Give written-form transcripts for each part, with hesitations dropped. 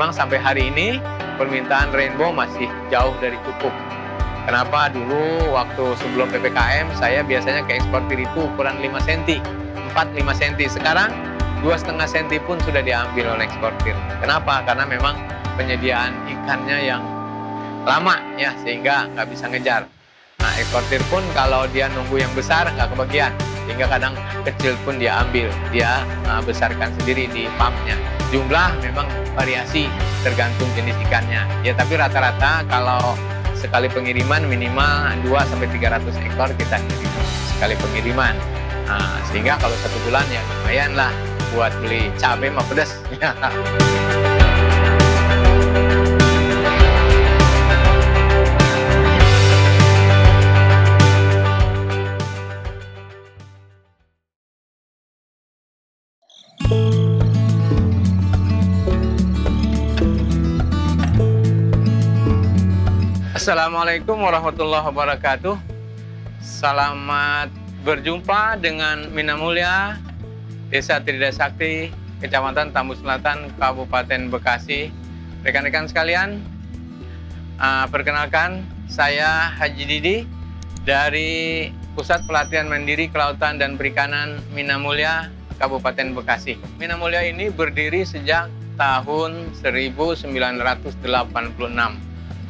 memang sampai hari ini permintaan rainbow masih jauh dari cukup. Kenapa? Dulu waktu sebelum PPKM saya biasanya ke eksportir itu ukuran 5 cm, 4-5 cm. Sekarang 2,5 cm pun sudah diambil oleh eksportir. Kenapa? Karena memang penyediaan ikannya yang lama ya, sehingga nggak bisa ngejar. Nah, eksportir pun kalau dia nunggu yang besar nggak kebagian, sehingga kadang kecil pun dia ambil, dia besarkan sendiri di pumpnya. Jumlah memang variasi tergantung jenis ikannya. Ya, tapi rata-rata kalau sekali pengiriman minimal 200-300 ekor kita kirim sekali pengiriman. Nah, sehingga kalau 1 bulan ya lumayan lah buat beli cabai sama pedas. Assalamualaikum warahmatullahi wabarakatuh. Selamat berjumpa dengan Mina Mulia, Desa Tridasakti, Kecamatan Tambun Selatan, Kabupaten Bekasi. Rekan-rekan sekalian, perkenalkan saya Haji Didi dari Pusat Pelatihan Mandiri Kelautan dan Perikanan Mina Mulia, Kabupaten Bekasi. Mina Mulia ini berdiri sejak tahun 1986.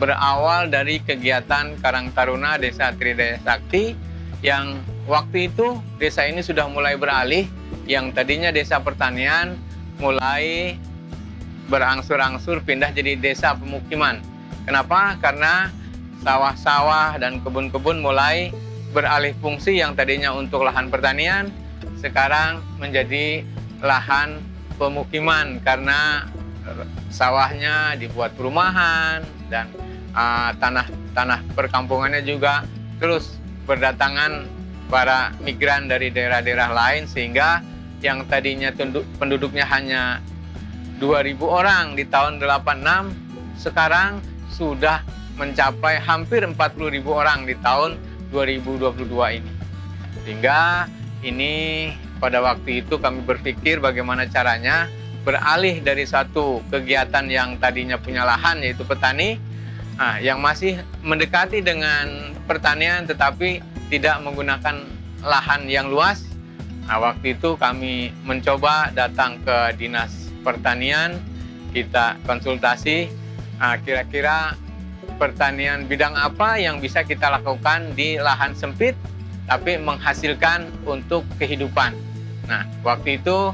Berawal dari kegiatan Karang Taruna Desa Tridasakti yang waktu itu desa ini sudah mulai beralih, yang tadinya desa pertanian mulai berangsur-angsur pindah jadi desa pemukiman. Kenapa? Karena sawah-sawah dan kebun-kebun mulai beralih fungsi, yang tadinya untuk lahan pertanian sekarang menjadi lahan pemukiman karena sawahnya dibuat perumahan dan tanah perkampungannya juga terus berdatangan para migran dari daerah-daerah lain, sehingga yang tadinya penduduknya hanya 2.000 orang di tahun 86 sekarang sudah mencapai hampir 40.000 orang di tahun 2022 ini. Sehingga ini pada waktu itu kami berpikir bagaimana caranya beralih dari satu kegiatan yang tadinya punya lahan yaitu petani, yang masih mendekati dengan pertanian tetapi tidak menggunakan lahan yang luas. Waktu itu kami mencoba datang ke Dinas Pertanian, kita konsultasi kira-kira pertanian bidang apa yang bisa kita lakukan di lahan sempit tapi menghasilkan untuk kehidupan. Nah, waktu itu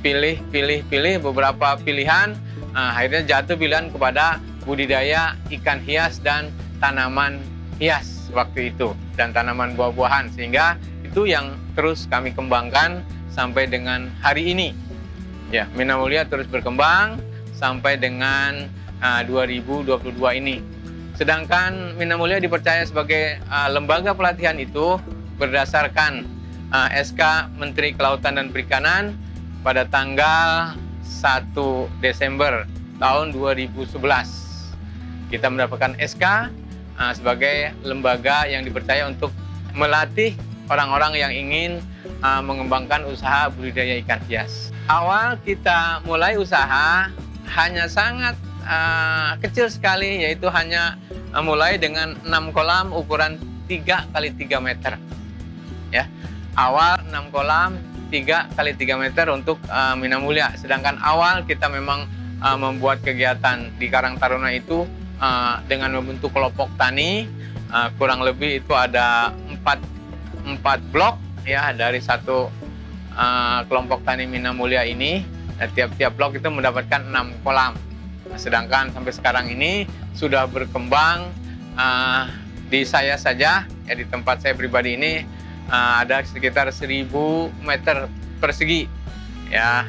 pilih beberapa pilihan, akhirnya jatuh pilihan kepada budidaya ikan hias dan tanaman hias waktu itu, dan tanaman buah-buahan, sehingga itu yang terus kami kembangkan sampai dengan hari ini. Ya, Mina Mulia terus berkembang sampai dengan 2022 ini. Sedangkan Mina Mulia dipercaya sebagai lembaga pelatihan itu berdasarkan SK Menteri Kelautan dan Perikanan pada tanggal 1 Desember tahun 2011. Kita mendapatkan SK sebagai lembaga yang dipercaya untuk melatih orang-orang yang ingin mengembangkan usaha budidaya ikan hias. Awal kita mulai usaha hanya sangat kecil sekali, yaitu hanya mulai dengan 6 kolam ukuran 3 x 3 meter. Ya, awal 6 kolam 3 x 3 meter untuk Mina Mulia. Sedangkan awal kita memang membuat kegiatan di Karang Taruna itu dengan membentuk kelompok tani, kurang lebih itu ada 4 blok ya dari satu kelompok tani Mina Mulia ini. Nah, tiap-tiap blok itu mendapatkan 6 kolam. Nah, sedangkan sampai sekarang ini sudah berkembang di saya saja ya, di tempat saya pribadi ini ada sekitar 1.000 meter persegi ya,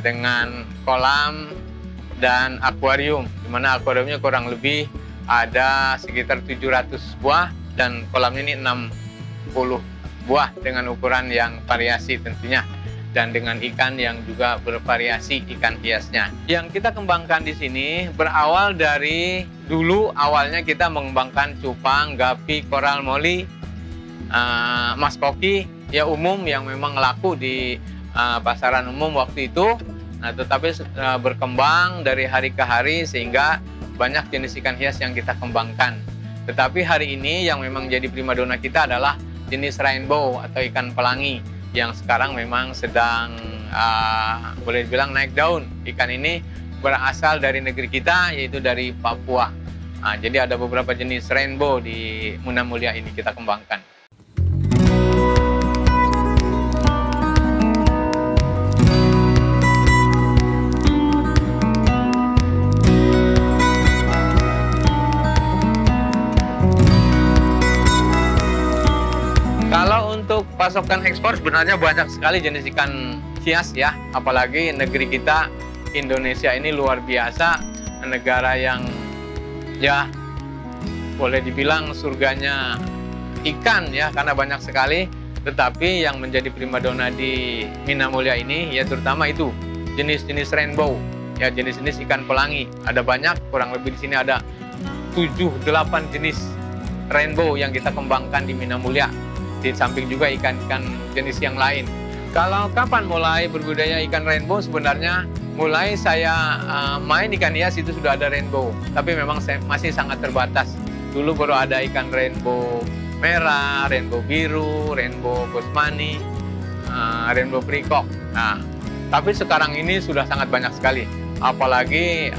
dengan kolam dan akuarium, di mana akuariumnya kurang lebih ada sekitar 700 buah dan kolamnya ini 60 buah dengan ukuran yang variasi tentunya, dan dengan ikan yang juga bervariasi ikan hiasnya. Yang kita kembangkan di sini berawal dari dulu awalnya kita mengembangkan cupang, gapi, koral moli, mas koki ya umum yang memang laku di pasaran umum waktu itu. Nah, tetapi berkembang dari hari ke hari sehingga banyak jenis ikan hias yang kita kembangkan. Tetapi hari ini yang memang jadi primadona kita adalah jenis rainbow atau ikan pelangi yang sekarang memang sedang boleh dibilang naik daun. Ikan ini berasal dari negeri kita, yaitu dari Papua. Nah, jadi ada beberapa jenis rainbow di Muna Mulia ini kita kembangkan. Kalau untuk pasokan ekspor sebenarnya banyak sekali jenis ikan hias ya, apalagi negeri kita Indonesia ini luar biasa, negara yang ya boleh dibilang surganya ikan ya, karena banyak sekali. Tetapi yang menjadi primadona di Mina Mulia ini ya terutama itu jenis-jenis rainbow ya, jenis-jenis ikan pelangi. Ada banyak, kurang lebih di sini ada 7-8 jenis rainbow yang kita kembangkan di Mina Mulia. Di samping juga ikan-ikan jenis yang lain. Kalau kapan mulai berbudidaya ikan rainbow? Sebenarnya mulai saya main ikan hias itu sudah ada rainbow, tapi memang masih sangat terbatas. Dulu baru ada ikan rainbow merah, rainbow biru, rainbow bosmani, rainbow peacock. Nah, tapi sekarang ini sudah sangat banyak sekali. Apalagi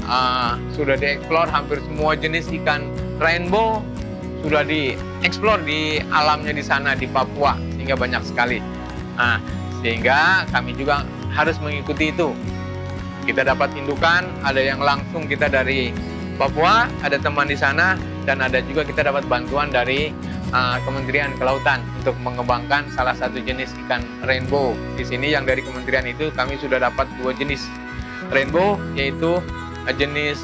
sudah dieksplor hampir semua jenis ikan rainbow, sudah dieksplor di alamnya di sana di Papua, sehingga banyak sekali. Nah, sehingga kami juga harus mengikuti itu. Kita dapat indukan, ada yang langsung kita dari Papua, ada teman di sana, dan ada juga kita dapat bantuan dari Kementerian Kelautan untuk mengembangkan salah satu jenis ikan rainbow. Di sini yang dari kementerian itu kami sudah dapat 2 jenis rainbow, yaitu jenis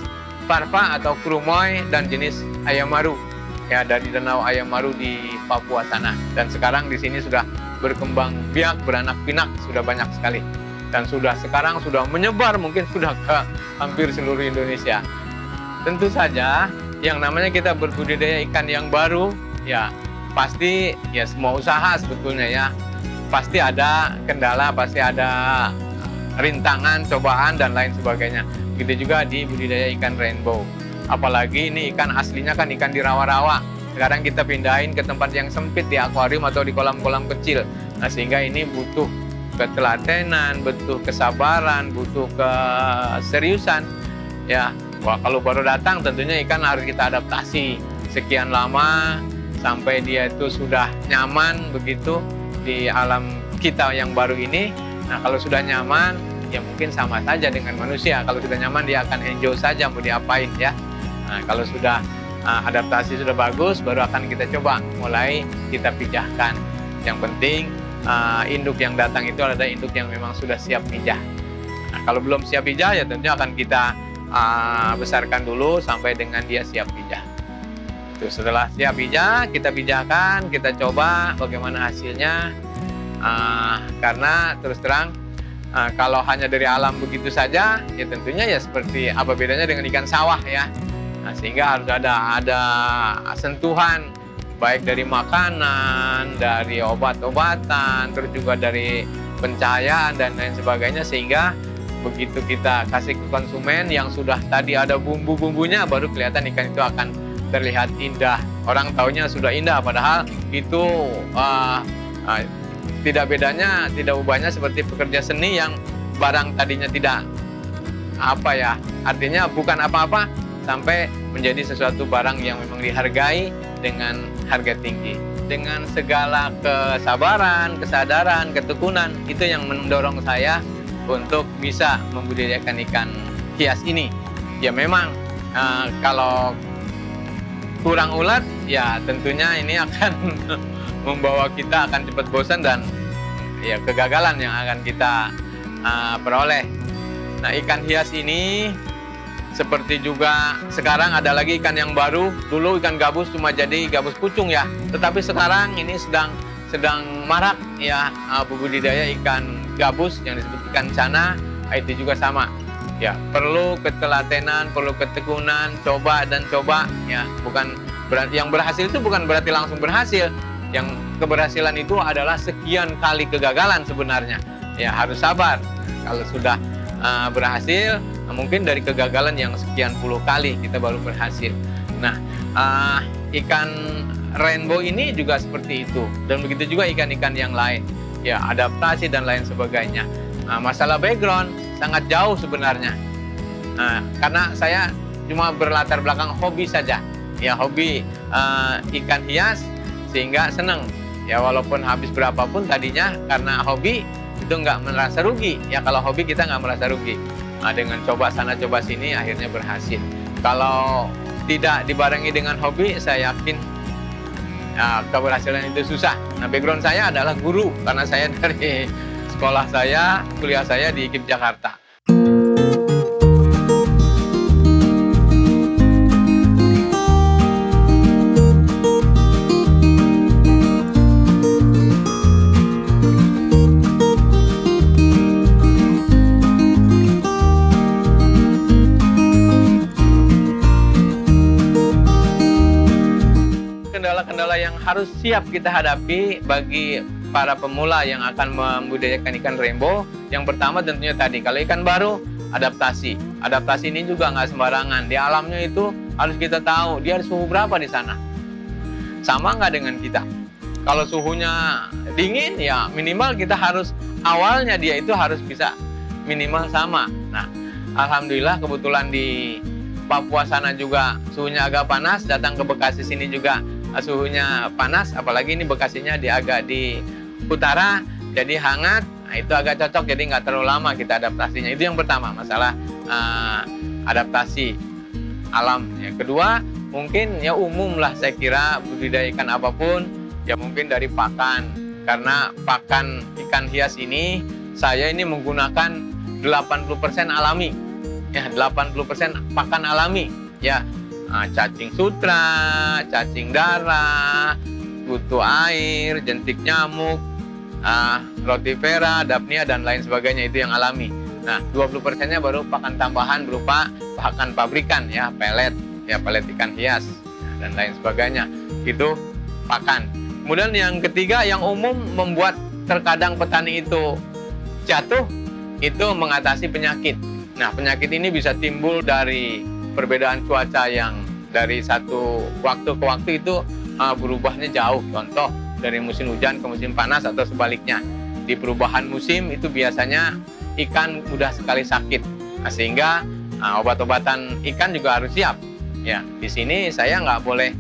parva atau krumoy dan jenis ayam maru. Ya, dari danau ayam maru di Papua sana. Dan sekarang di sini sudah berkembang biak, beranak pinak, sudah banyak sekali. Dan sekarang sudah menyebar, mungkin sudah ke hampir seluruh Indonesia. Tentu saja yang namanya kita berbudidaya ikan yang baru, ya pasti ya semua usaha sebetulnya ya pasti ada kendala, pasti ada rintangan, cobaan dan lain sebagainya. Begitu juga di budidaya ikan rainbow. Apalagi ini ikan aslinya kan ikan di rawa-rawa. Sekarang kita pindahin ke tempat yang sempit di akuarium atau di kolam-kolam kecil. Nah, sehingga ini butuh ketelatenan, butuh kesabaran, butuh keseriusan. Ya, wah, kalau baru datang tentunya ikan harus kita adaptasi sekian lama sampai dia itu sudah nyaman begitu di alam kita yang baru ini. Nah, kalau sudah nyaman, ya mungkin sama saja dengan manusia. Kalau sudah nyaman, dia akan enjoy saja mau diapain ya. Nah, kalau sudah adaptasi sudah bagus, baru akan kita coba mulai kita pijahkan. Yang penting induk yang datang itu adalah induk yang memang sudah siap pijah. Nah, kalau belum siap pijah ya tentunya akan kita besarkan dulu sampai dengan dia siap pijah. Itu setelah siap pijah, kita pijahkan, kita coba bagaimana hasilnya. Karena terus terang kalau hanya dari alam begitu saja, ya tentunya ya seperti apa bedanya dengan ikan sawah ya. Nah, sehingga harus ada sentuhan baik dari makanan, dari obat-obatan, terus juga dari pencahayaan dan lain sebagainya, sehingga begitu kita kasih ke konsumen yang sudah tadi ada bumbu-bumbunya, baru kelihatan ikan itu akan terlihat indah. Orang taunya sudah indah, padahal itu tidak bedanya, tidak ubahnya seperti pekerja seni yang barang tadinya tidak artinya bukan apa-apa, sampai menjadi sesuatu barang yang memang dihargai dengan harga tinggi. Dengan segala kesabaran, kesadaran, ketekunan, itu yang mendorong saya untuk bisa membudidayakan ikan hias ini. Ya memang kalau kurang ulat, ya tentunya ini akan membawa kita akan cepat bosan dan ya kegagalan yang akan kita peroleh. Nah, ikan hias ini seperti juga sekarang ada lagi ikan yang baru. Dulu ikan gabus cuma jadi gabus pucung ya, tetapi sekarang ini sedang marak ya budidaya ikan gabus yang disebut ikan cana. Itu juga sama ya, perlu ketelatenan, perlu ketekunan, coba dan coba ya. Bukan berarti yang berhasil itu bukan berarti langsung berhasil. Yang keberhasilan itu adalah sekian kali kegagalan sebenarnya. Ya harus sabar. Kalau sudah berhasil, mungkin dari kegagalan yang sekian puluh kali kita baru berhasil. Nah, ikan rainbow ini juga seperti itu, dan begitu juga ikan-ikan yang lain, ya adaptasi dan lain sebagainya. Masalah background sangat jauh sebenarnya, karena saya cuma berlatar belakang hobi saja, ya hobi ikan hias, sehingga senang. Ya walaupun habis berapapun tadinya, karena hobi itu nggak merasa rugi. Ya kalau hobi kita nggak merasa rugi. Dengan coba sana coba sini akhirnya berhasil. Kalau tidak dibarengi dengan hobi, saya yakin keberhasilan itu susah. Nah, background saya adalah guru, karena saya dari sekolah saya, kuliah saya di IKIP Jakarta. Kendala-kendala yang harus siap kita hadapi bagi para pemula yang akan membudidayakan ikan rainbow. Yang pertama tentunya tadi, kalau ikan baru, adaptasi. Adaptasi ini juga nggak sembarangan. Di alamnya itu harus kita tahu dia suhu berapa di sana. Sama nggak dengan kita? Kalau suhunya dingin, ya minimal kita harus, awalnya dia itu harus bisa minimal sama. Nah, alhamdulillah kebetulan di Papua sana juga suhunya agak panas, datang ke Bekasi sini juga suhunya panas, apalagi ini Bekasinya agak di utara, jadi hangat. Nah, itu agak cocok, jadi nggak terlalu lama kita adaptasinya. Itu yang pertama, masalah adaptasi alam. Yang kedua, mungkin ya umum lah saya kira budidaya ikan apapun, ya mungkin dari pakan. Karena pakan ikan hias ini, saya ini menggunakan 80% alami. Ya, 80% pakan alami. Ya, cacing sutra, cacing darah, kutu air, jentik nyamuk, rotifera, dapnia, dan lain sebagainya, itu yang alami. Nah, 20%-nya baru pakan tambahan berupa pakan pabrikan, ya pelet ikan hias, dan lain sebagainya. Itu pakan. Kemudian yang ketiga, yang umum membuat terkadang petani itu jatuh, itu mengatasi penyakit. Nah, penyakit ini bisa timbul dari perbedaan cuaca yang dari satu waktu ke waktu itu berubahnya jauh. Contoh dari musim hujan ke musim panas atau sebaliknya. Di perubahan musim itu biasanya ikan mudah sekali sakit. Nah, sehingga obat-obatan ikan juga harus siap. Ya, di sini saya nggak boleh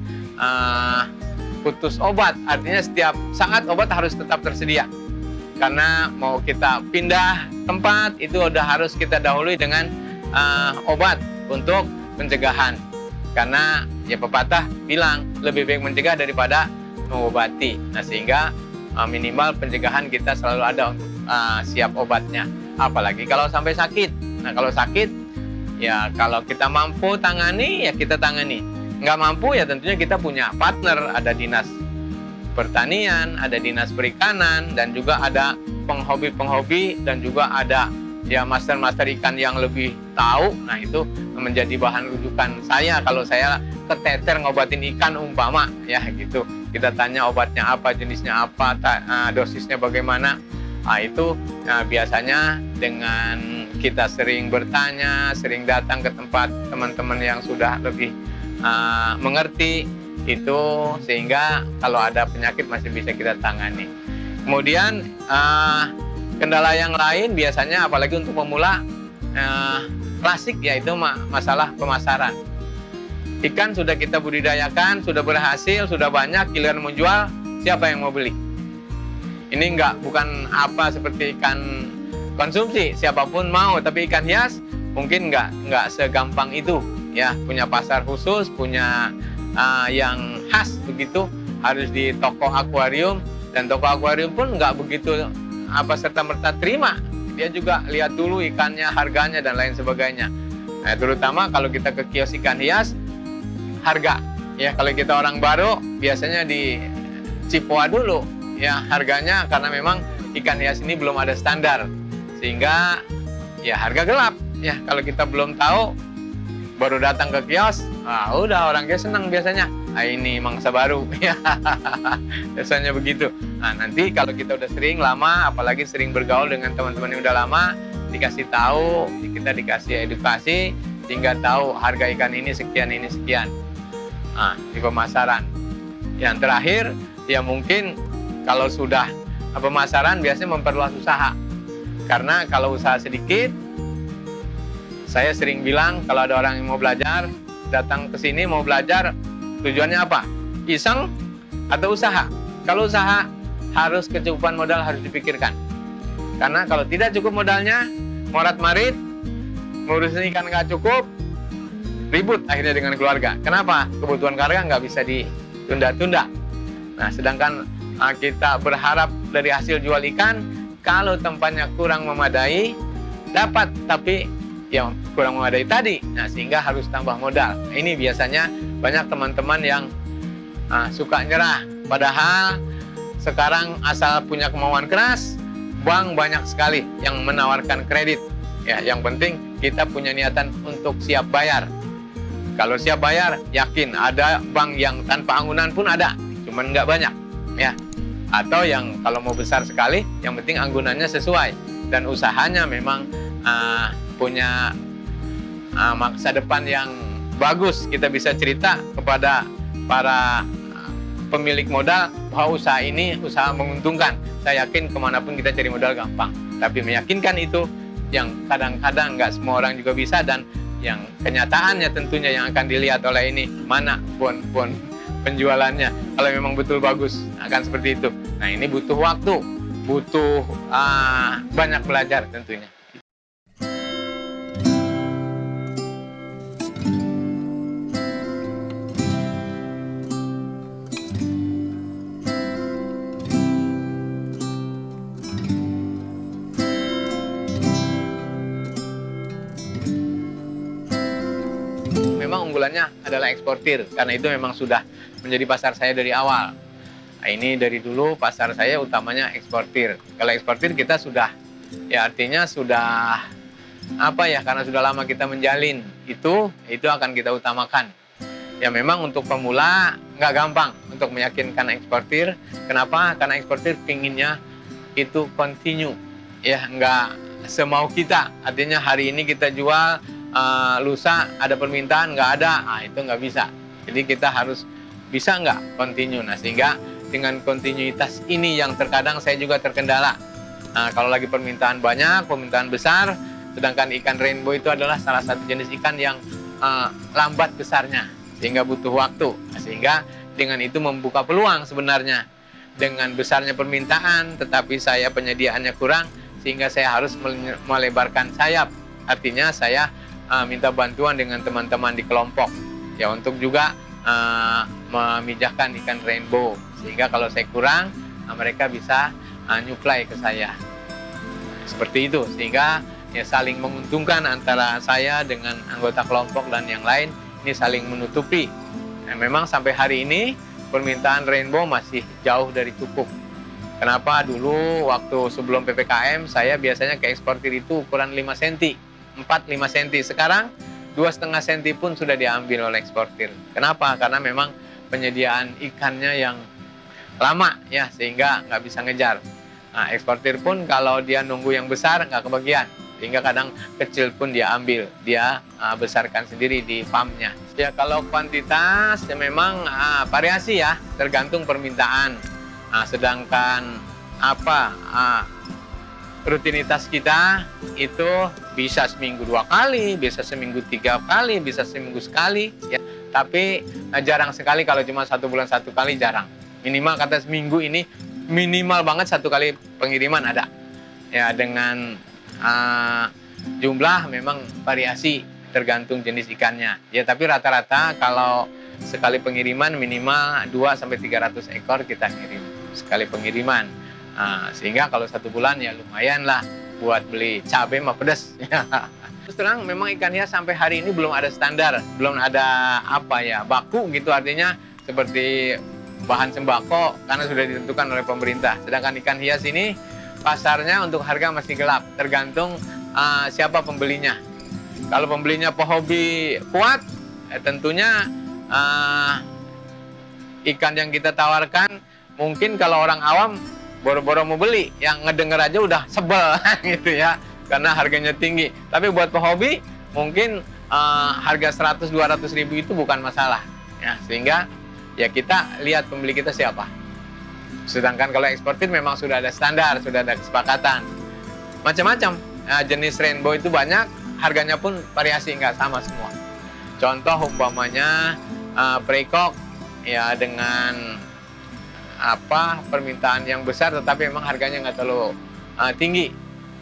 putus obat. Artinya setiap saat obat harus tetap tersedia. Karena mau kita pindah tempat itu udah harus kita dahului dengan obat untuk pencegahan. Karena ya pepatah bilang lebih baik mencegah daripada mengobati. Nah, sehingga minimal pencegahan kita selalu ada untuk siap obatnya. Apalagi kalau sampai sakit. Nah, kalau sakit ya kalau kita mampu tangani ya kita tangani. Nggak mampu ya tentunya kita punya partner, ada dinas pertanian, ada dinas perikanan, dan juga ada penghobi-penghobi, dan juga ada ya master-master ikan yang lebih tahu. Nah, itu menjadi bahan rujukan saya kalau saya keteter ngobatin ikan umpama ya gitu. Kita tanya obatnya apa, jenisnya apa, dosisnya bagaimana. Nah, itu biasanya dengan kita sering bertanya, sering datang ke tempat teman-teman yang sudah lebih mengerti itu, sehingga kalau ada penyakit masih bisa kita tangani. Kemudian kendala yang lain biasanya apalagi untuk pemula klasik, yaitu masalah pemasaran. Ikan sudah kita budidayakan, sudah berhasil, sudah banyak, giliran menjual, siapa yang mau beli? Ini bukan apa seperti ikan konsumsi, siapapun mau, tapi ikan hias mungkin nggak segampang itu, ya punya pasar khusus, punya yang khas begitu, harus di toko akuarium, dan toko akuarium pun nggak begitu serta-merta terima. Dia juga lihat dulu ikannya, harganya, dan lain sebagainya. Nah, terutama kalau kita ke kios ikan hias, harga. Ya, kalau kita orang baru, biasanya di Cipoa dulu, ya harganya, karena memang ikan hias ini belum ada standar, sehingga ya harga gelap. Ya, kalau kita belum tahu, baru datang ke kios, udah orang kios senang biasanya. Ini mangsa baru, ya biasanya begitu. Nah, nanti kalau kita udah sering lama, apalagi sering bergaul dengan teman-teman yang udah lama, dikasih tahu, kita dikasih edukasi sehingga tahu harga ikan ini sekian, ini sekian. Nah, di pemasaran. Yang terakhir, ya mungkin kalau sudah pemasaran biasanya memperluas usaha. Karena kalau usaha sedikit, saya sering bilang kalau ada orang yang mau belajar, datang ke sini mau belajar, tujuannya apa? Iseng atau usaha? Kalau usaha, harus kecukupan modal harus dipikirkan. Karena kalau tidak cukup modalnya, morat-marit, ngurusin ikan nggak cukup, ribut akhirnya dengan keluarga. Kenapa? Kebutuhan keluarga nggak bisa ditunda-tunda. Nah, sedangkan kita berharap dari hasil jual ikan, kalau tempatnya kurang memadai, dapat, tapi yang kurang memadai tadi. Nah, sehingga harus tambah modal. Nah, ini biasanya banyak teman-teman yang suka nyerah. Padahal sekarang asal punya kemauan keras, bank banyak sekali yang menawarkan kredit. Ya, yang penting kita punya niatan untuk siap bayar. Kalau siap bayar, yakin ada bank yang tanpa anggunan pun ada, cuman nggak banyak, ya. Atau yang kalau mau besar sekali, yang penting anggunannya sesuai dan usahanya memang punya masa depan yang bagus. Kita bisa cerita kepada para pemilik modal bahwa usaha ini usaha menguntungkan. Saya yakin kemanapun kita cari modal gampang. Tapi meyakinkan itu yang kadang-kadang nggak semua orang juga bisa, dan yang kenyataannya tentunya yang akan dilihat oleh ini mana bon penjualannya. Kalau memang betul bagus akan seperti itu. Nah, ini butuh waktu, butuh banyak belajar tentunya. Memang unggulannya adalah eksportir, karena itu memang sudah menjadi pasar saya dari awal. Nah, ini dari dulu pasar saya utamanya eksportir. Kalau eksportir kita sudah, ya artinya sudah apa ya, karena sudah lama kita menjalin, itu akan kita utamakan. Ya memang untuk pemula nggak gampang untuk meyakinkan eksportir. Kenapa? Karena eksportir pinginnya itu continue, ya nggak semau kita. Artinya hari ini kita jual, lusa ada permintaan nggak ada, itu nggak bisa. Jadi kita harus bisa nggak continue. Nah, sehingga dengan kontinuitas ini yang terkadang saya juga terkendala. Nah, kalau lagi permintaan banyak, permintaan besar, sedangkan ikan rainbow itu adalah salah satu jenis ikan yang lambat besarnya, sehingga butuh waktu. Nah, sehingga dengan itu membuka peluang sebenarnya. Dengan besarnya permintaan, tetapi saya penyediaannya kurang, sehingga saya harus melebarkan sayap. Artinya saya minta bantuan dengan teman-teman di kelompok, ya untuk juga memijahkan ikan rainbow, sehingga kalau saya kurang, mereka bisa nyuplai ke saya. Seperti itu, sehingga ya saling menguntungkan antara saya dengan anggota kelompok dan yang lain, ini saling menutupi. Nah, memang sampai hari ini permintaan rainbow masih jauh dari cukup. Kenapa? Dulu waktu sebelum PPKM saya biasanya ke eksportir itu ukuran 5 cm, 4-5 cm. Sekarang 2,5 cm pun sudah diambil oleh eksportir. Kenapa? Karena memang penyediaan ikannya yang lama, ya, sehingga nggak bisa ngejar. Nah, eksportir pun kalau dia nunggu yang besar nggak kebagian, sehingga kadang kecil pun dia ambil, dia besarkan sendiri di farmnya. Ya kalau kuantitas ya memang variasi ya, tergantung permintaan. Sedangkan rutinitas kita itu bisa seminggu 2 kali, bisa seminggu 3 kali, bisa seminggu sekali, ya. Tapi jarang sekali kalau cuma 1 bulan 1 kali, jarang. Minimal kata seminggu ini minimal banget 1 kali pengiriman ada. Ya dengan jumlah memang variasi tergantung jenis ikannya. Ya tapi rata-rata kalau sekali pengiriman minimal 200-300 ekor kita kirim sekali pengiriman. Sehingga kalau 1 bulan ya lumayan lah buat beli cabai sama pedas. Terus terang memang ikan hias sampai hari ini belum ada standar, belum ada baku gitu, artinya seperti bahan sembako karena sudah ditentukan oleh pemerintah. Sedangkan ikan hias ini pasarnya untuk harga masih gelap, tergantung siapa pembelinya. Kalau pembelinya pehobi kuat, tentunya ikan yang kita tawarkan mungkin kalau orang awam boro-boro mau beli, yang ngedenger aja udah sebel gitu ya. karena harganya tinggi. Tapi buat pehobi mungkin harga 100-200 ribu itu bukan masalah ya, sehingga ya kita lihat pembeli kita siapa. Sedangkan kalau eksportir memang sudah ada standar, sudah ada kesepakatan. Macam-macam jenis rainbow itu banyak, harganya pun variasi, nggak sama semua. Contoh umpamanya precoq ya dengan permintaan yang besar, tetapi memang harganya nggak terlalu tinggi.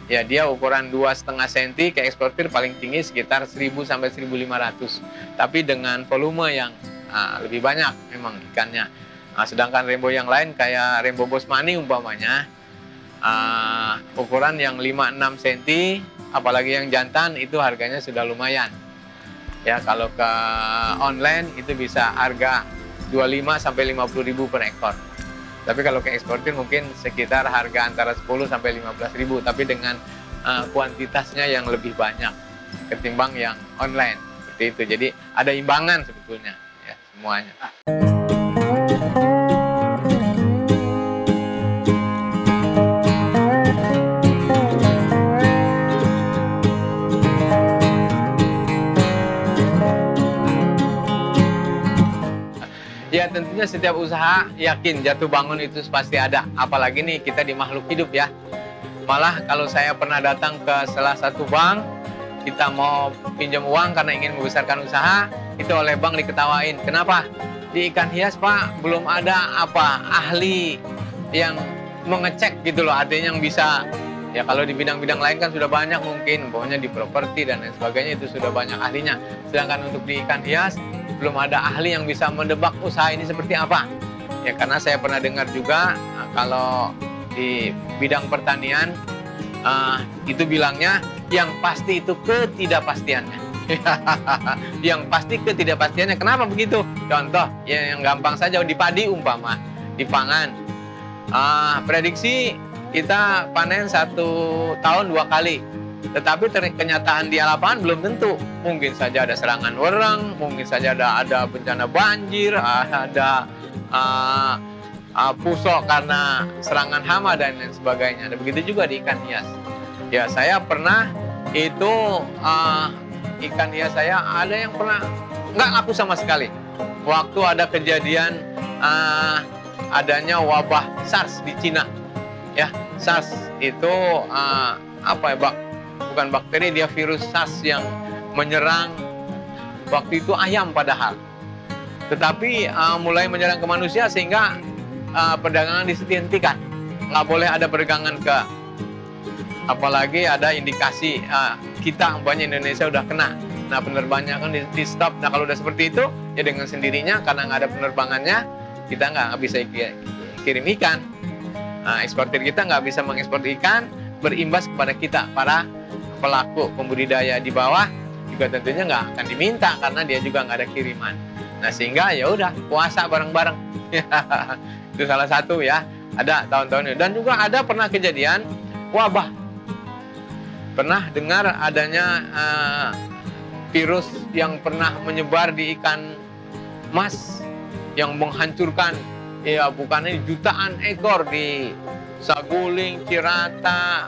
Ya dia ukuran 2,5 cm, ke eksportir paling tinggi sekitar 1.000 sampai 1.500. Tapi dengan volume yang lebih banyak memang ikannya. Sedangkan rainbow yang lain kayak rainbow bosmani umpamanya ukuran yang 5-6 cm, apalagi yang jantan itu harganya sudah lumayan. Ya kalau ke online itu bisa harga 25 sampai 50 ribu per ekor. Tapi kalau ke eksportir mungkin sekitar harga antara 10 sampai 15 ribu, tapi dengan kuantitasnya yang lebih banyak ketimbang yang online seperti itu. Jadi ada imbangan sebetulnya ya semuanya. Ya tentunya setiap usaha yakin jatuh bangun itu pasti ada. Apalagi nih kita di makhluk hidup ya. Malah kalau saya pernah datang ke salah satu bank, kita mau pinjam uang karena ingin membesarkan usaha, itu oleh bank diketawain. Kenapa? Di ikan hias Pak belum ada ahli yang mengecek gitu loh, artinya yang bisa. Ya kalau di bidang-bidang lain kan sudah banyak mungkin, pokoknya di properti dan lain sebagainya itu sudah banyak ahlinya. Sedangkan untuk di ikan hias belum ada ahli yang bisa mendebak usaha ini seperti apa. Ya karena saya pernah dengar juga kalau di bidang pertanian itu bilangnya yang pasti itu ketidakpastiannya. Yang pasti ketidakpastiannya. Kenapa begitu? Contoh ya yang gampang saja di padi umpama, di pangan. Prediksi kita panen 1 tahun 2 kali. Tetapi kenyataan di lapangan belum tentu. Mungkin saja ada serangan wereng, mungkin saja ada bencana banjir, ada pusok karena serangan hama dan lain sebagainya. Dan begitu juga di ikan hias. Ya saya pernah itu ikan hias saya ada yang pernah nggak laku sama sekali. Waktu ada kejadian adanya wabah SARS di Cina. Ya SARS itu bukan bakteri, dia virus SARS yang menyerang waktu itu ayam padahal. Tetapi mulai menyerang ke manusia sehingga perdagangan dihentikan. Nggak boleh ada perdagangan ke, apalagi ada indikasi kita umpamanya Indonesia udah kena. Nah penerbangannya kan di stop. Nah kalau udah seperti itu ya dengan sendirinya karena nggak ada penerbangannya kita nggak bisa kirim ikan. Eksportir kita nggak bisa mengekspor ikan, berimbas kepada kita para pelaku pembudidaya di bawah juga tentunya nggak akan diminta karena dia juga nggak ada kiriman. Nah sehingga ya udah puasa bareng-bareng. Itu salah satu ya, ada tahun-tahun ini. Dan juga ada pernah kejadian wabah. Pernah dengar adanya virus yang pernah menyebar di ikan mas yang menghancurkan ya bukannya jutaan ekor di Saguling, Cirata,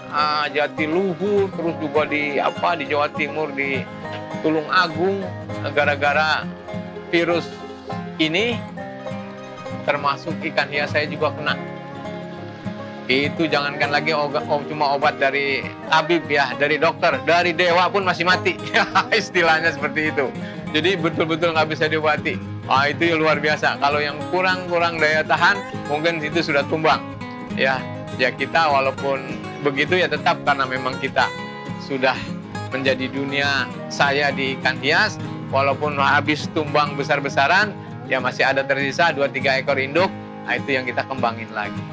Jatiluhur, terus juga di Jawa Timur di Tulung Agung, gara-gara virus ini termasuk ikan hias saya juga kena. Itu jangankan lagi cuma obat dari tabib ya, dari dokter, dari dewa pun masih mati. Istilahnya seperti itu. Jadi betul-betul nggak bisa diobati. Itu ya luar biasa. Kalau yang kurang daya tahan, mungkin itu sudah tumbang. Ya kita walaupun begitu ya tetap karena memang kita sudah menjadi dunia saya di ikan hias, walaupun habis tumbang besar-besaran, ya masih ada tersisa 2-3 ekor induk, itu yang kita kembangin lagi.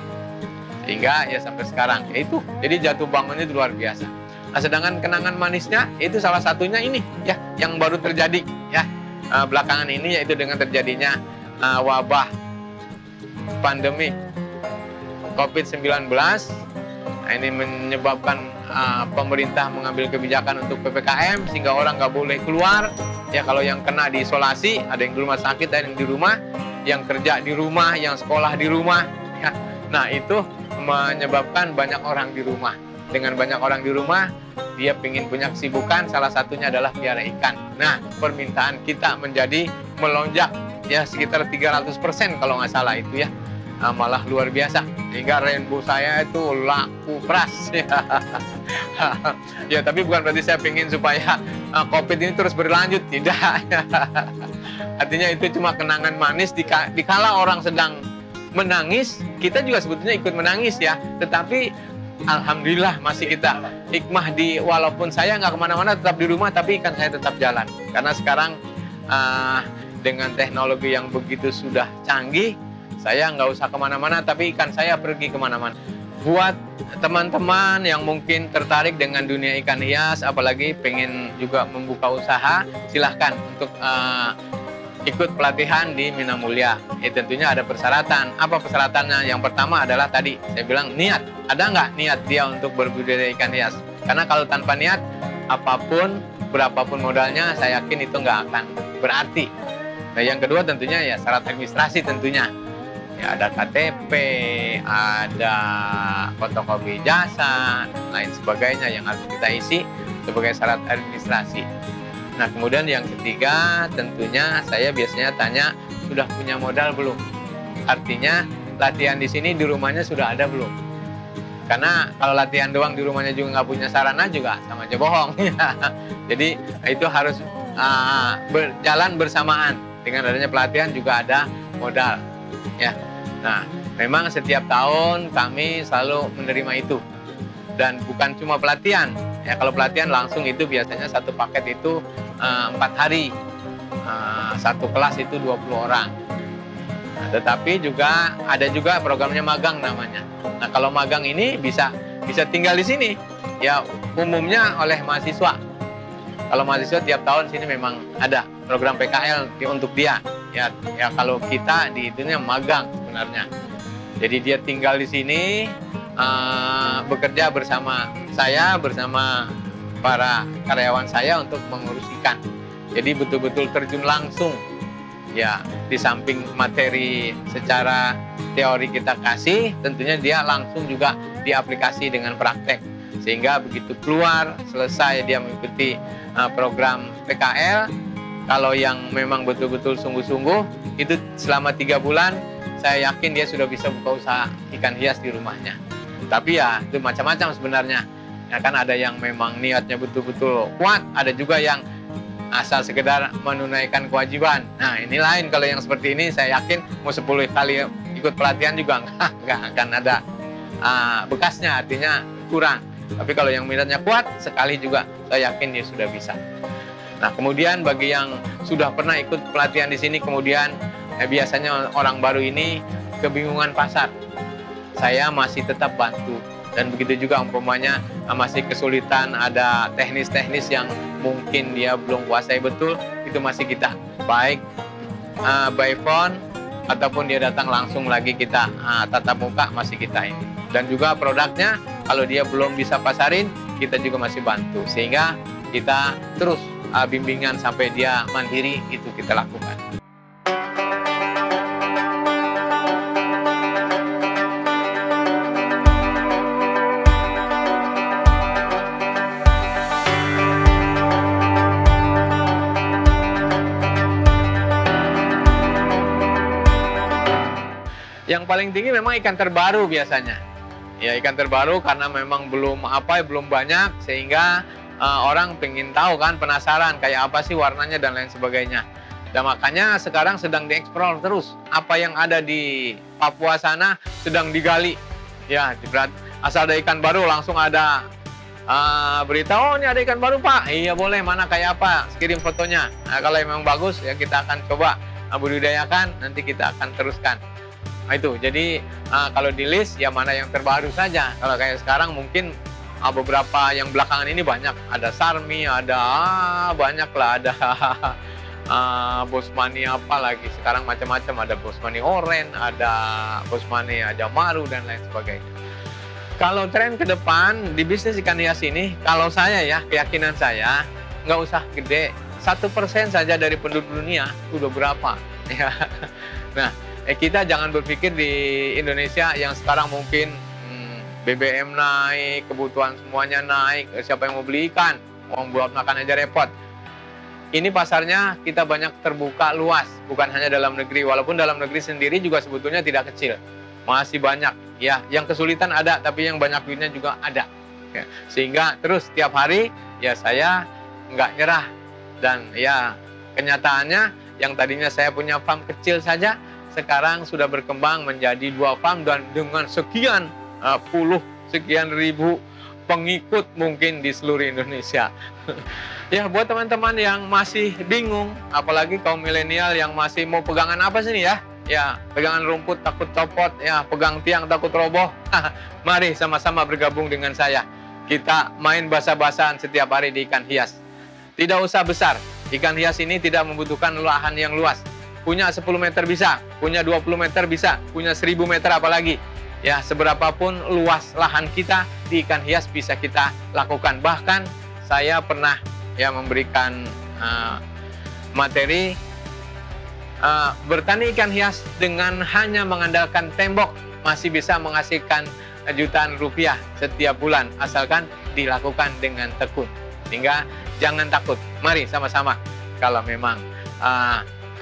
Sehingga ya sampai sekarang, ya itu. Jadi jatuh bangunnya itu luar biasa. Nah sedangkan kenangan manisnya, itu salah satunya ini ya, yang baru terjadi ya, belakangan ini yaitu dengan terjadinya wabah pandemi COVID-19. Nah, ini menyebabkan pemerintah mengambil kebijakan untuk PPKM sehingga orang nggak boleh keluar. Ya kalau yang kena diisolasi, ada yang di rumah sakit, ada yang di rumah, yang kerja di rumah, yang sekolah di rumah. Ya. Nah itu menyebabkan banyak orang di rumah. dengan banyak orang di rumah, dia ingin punya kesibukan, salah satunya adalah piara ikan. Nah, permintaan kita menjadi melonjak ya sekitar 300% kalau nggak salah itu ya. Malah luar biasa, sehingga rainbow saya itu laku keras ya. Ya, tapi bukan berarti saya ingin supaya COVID ini terus berlanjut, tidak. Artinya itu cuma kenangan manis dikala orang sedang menangis, kita juga sebetulnya ikut menangis ya. Tetapi alhamdulillah masih kita hikmah walaupun saya nggak kemana-mana, tetap di rumah, tapi ikan saya tetap jalan. Karena sekarang dengan teknologi yang begitu sudah canggih, saya nggak usah kemana-mana, tapi ikan saya pergi kemana-mana. Buat teman-teman yang mungkin tertarik dengan dunia ikan hias, apalagi pengen juga membuka usaha, silahkan untuk ikut pelatihan di Mina Mulia. Tentunya ada persyaratan. Apa persyaratannya? Yang pertama adalah tadi saya bilang niat. Ada nggak niat dia untuk berbudidaya ikan hias? Karena kalau tanpa niat, apapun, berapapun modalnya, saya yakin itu nggak akan berarti. Nah, yang kedua tentunya ya syarat administrasi tentunya. Ya, ada KTP, ada fotokopi jasa, dan lain sebagainya yang harus kita isi sebagai syarat administrasi. Nah, kemudian yang ketiga tentunya saya biasanya tanya, sudah punya modal belum? Artinya latihan di sini di rumahnya sudah ada belum? Karena kalau latihan doang di rumahnya juga nggak punya sarana juga sama aja bohong. Jadi itu harus berjalan bersamaan. Dengan adanya pelatihan juga ada modal. Ya. Nah, memang setiap tahun kami selalu menerima itu. Dan bukan cuma pelatihan. Ya, kalau pelatihan langsung itu biasanya satu paket itu 4 hari. Satu kelas itu 20 orang. Nah, tetapi juga ada juga programnya magang namanya. Nah, kalau magang ini bisa tinggal di sini. Ya, umumnya oleh mahasiswa. Kalau mahasiswa tiap tahun sini memang ada program PKL untuk dia. Ya kalau kita di itunya magang sebenarnya. Jadi dia tinggal di sini, bekerja bersama saya, bersama para karyawan saya untuk mengurus ikan. Jadi betul-betul terjun langsung. Ya, di samping materi secara teori kita kasih, tentunya dia langsung juga diaplikasi dengan praktek. Sehingga begitu keluar, selesai dia mengikuti program PKL, kalau yang memang betul-betul sungguh-sungguh, itu selama 3 bulan, saya yakin dia sudah bisa buka usaha ikan hias di rumahnya. Tapi ya, itu macam-macam sebenarnya. Ya kan ada yang memang niatnya betul-betul kuat, ada juga yang asal sekedar menunaikan kewajiban. Nah, ini lain. Kalau yang seperti ini, saya yakin mau 10 kali ikut pelatihan juga nggak akan ada bekasnya, artinya kurang. Tapi kalau yang minatnya kuat, sekali juga saya yakin dia sudah bisa. Nah, kemudian bagi yang sudah pernah ikut pelatihan di sini, kemudian biasanya orang baru ini kebingungan pasar. Saya masih tetap bantu. Dan begitu juga umpamanya masih kesulitan, ada teknis-teknis yang mungkin dia belum kuasai betul, itu masih kita. Baik by phone, ataupun dia datang langsung lagi kita tatap muka, masih kita ini. Dan juga produknya, kalau dia belum bisa pasarin, kita juga masih bantu. Sehingga kita terus bimbingan sampai dia mandiri, itu kita lakukan. Yang paling tinggi memang ikan terbaru biasanya. Ya, ikan terbaru karena memang belum banyak, sehingga orang pengen tahu kan, penasaran kayak apa sih warnanya dan lain sebagainya. Dan makanya sekarang sedang dieksplor terus. Apa yang ada di Papua sana sedang digali. Ya, asal ada ikan baru langsung ada berita, oh ini ada ikan baru Pak. Iya boleh, mana kayak apa, kirim fotonya. Nah, kalau memang bagus ya kita akan coba budidayakan, nanti kita akan teruskan. Nah, itu, jadi kalau di list ya mana yang terbaru saja. Kalau kayak sekarang mungkin beberapa yang belakangan ini banyak. Ada Sarmi, ada banyak lah, ada Bosmani apa lagi. Sekarang macam-macam, ada Bosmani Oren, ada Bosmani Ajamaru dan lain sebagainya. Kalau tren ke depan di bisnis ikan hias ini, kalau saya ya, keyakinan saya, nggak usah gede. 1% saja dari penduduk dunia, udah berapa? Ya. Nah, kita jangan berpikir di Indonesia yang sekarang mungkin BBM naik, kebutuhan semuanya naik, siapa yang mau beli ikan? Orang buat makan aja repot. Ini pasarnya kita banyak terbuka luas, bukan hanya dalam negeri, walaupun dalam negeri sendiri juga sebetulnya tidak kecil. Masih banyak, ya, yang kesulitan ada, tapi yang banyak duitnya juga ada. Ya, sehingga terus setiap hari, ya saya nggak nyerah. Dan ya kenyataannya, yang tadinya saya punya farm kecil saja, sekarang sudah berkembang menjadi 2 farm dan dengan sekian sekian ribu pengikut mungkin di seluruh Indonesia. Ya, buat teman-teman yang masih bingung, apalagi kaum milenial yang masih mau pegangan apa sih nih ya? Ya, pegangan rumput takut copot, ya, pegang tiang takut roboh. Mari sama-sama bergabung dengan saya. Kita main basa-basan setiap hari di ikan hias. Tidak usah besar. Ikan hias ini tidak membutuhkan lahan yang luas. Punya 10 meter bisa, punya 20 meter bisa, punya 1000 meter apalagi. Ya, seberapapun luas lahan kita di ikan hias bisa kita lakukan. Bahkan saya pernah ya memberikan materi bertani ikan hias dengan hanya mengandalkan tembok masih bisa menghasilkan jutaan rupiah setiap bulan asalkan dilakukan dengan tekun. Sehingga jangan takut. Mari sama-sama. Kalau memang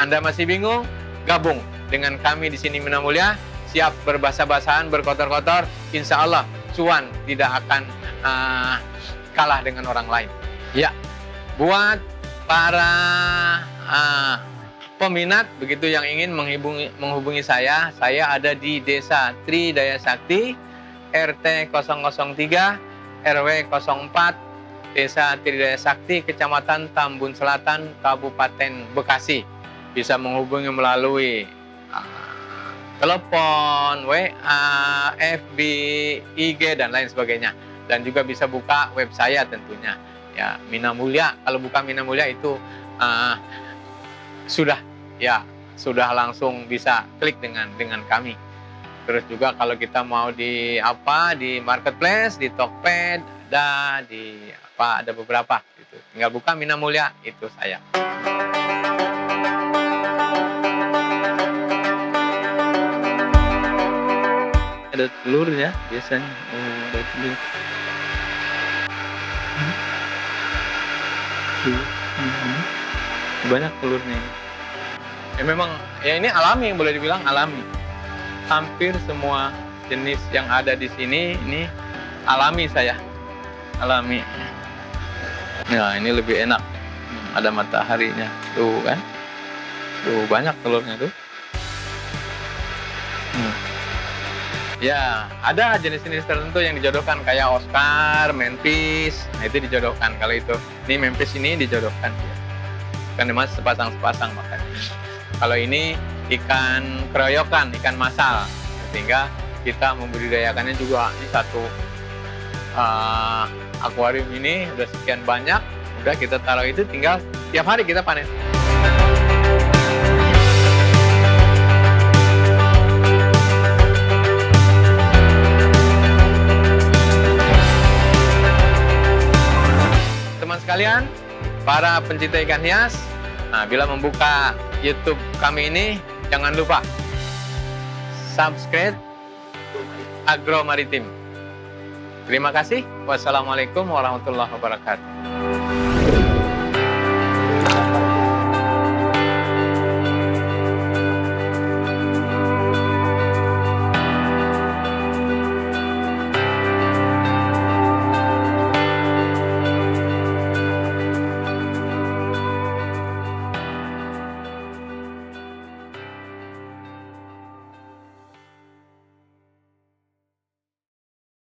Anda masih bingung, gabung dengan kami di sini Mina Mulia. Siap berbahasa-basahan, berkotor-kotor, insya Allah cuan tidak akan kalah dengan orang lain. Ya, buat para peminat begitu yang ingin menghubungi saya ada di Desa Tridaya Sakti, RT 003, RW 04, Desa Tridaya Sakti, Kecamatan Tambun Selatan, Kabupaten Bekasi. Bisa menghubungi melalui telepon, WA, FB, IG, dan lain sebagainya. Dan juga bisa buka web saya tentunya. Ya, Mina Mulia. Kalau buka Mina Mulia itu sudah langsung bisa klik dengan kami. Terus juga kalau kita mau di marketplace, di Tokped, ada beberapa gitu. Tinggal buka Mina Mulia, itu saya. Ada telur ya biasanya. Ada telur. Banyak telurnya. Ya memang ya ini alami, boleh dibilang alami. Hampir semua jenis yang ada di sini ini alami saya. Alami. Nah, ini lebih enak. Ada mataharinya. Tuh kan. Tuh banyak telurnya tuh. Ya, ada jenis-jenis tertentu yang dijodohkan kayak Oscar, Memphis. Nah, itu dijodohkan kalau itu. Ini Memphis ini dijodohkan. Kan emas sepasang-sepasang makanya. Kalau ini ikan keroyokan, ikan masal. Sehingga kita membudidayakannya juga. Ini satu akuarium ini udah sekian banyak. Udah kita taruh itu, tinggal tiap hari kita panen. Sekalian, para pencinta ikan hias, bila membuka YouTube kami ini, jangan lupa subscribe Agro Maritim. Terima kasih. Wassalamualaikum warahmatullahi wabarakatuh.